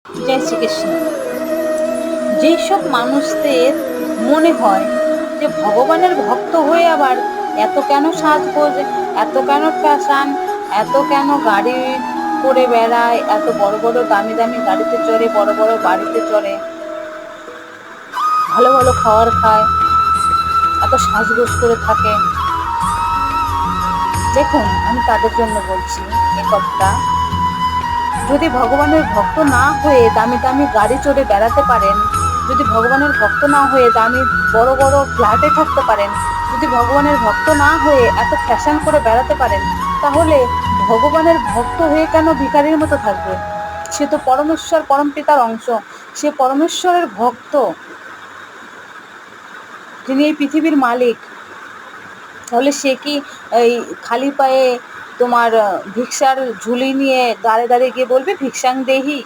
জয় শ্রীকৃষ্ণ। যেসব মানুষদের মনে হয় যে ভগবানের ভক্ত হয়ে আবার এত কেন সাজগোজ, এত কেন ফ্যাশন, এত কেন গাড়ি করে বেড়ায়, এত বড় বড় দামি দামি গাড়িতে চড়ে, বড় বড় বাড়িতে চড়ে, ভালো ভালো খাবার খায়, এত সাজগোজ করে থাকে, দেখুন আমি তাদের জন্য বলছি এই কথাটা। যদি ভগবানের ভক্ত না হয়ে দামি দামি গাড়ি চড়ে বেড়াতে পারেন, যদি ভগবানের ভক্ত না হয়ে দামি বড় বড় ফ্ল্যাটে থাকতে পারেন, যদি ভগবানের ভক্ত না হয়ে এত ফ্যাশন করে বেড়াতে পারেন, তাহলে ভগবানের ভক্ত হয়ে কেন ভিখারির মতো থাকবে? সে তো পরমেশ্বর পরম পিতার অংশ, সে পরমেশ্বরের ভক্ত, যিনি এই পৃথিবীর মালিক। তাহলে সে কি এই খালি পায়ে তোমার ভিক্ষার ঝুলি নিয়ে দাঁড়ে দাঁড়িয়ে গিয়ে বলবে ভিক্ষাং দেহি?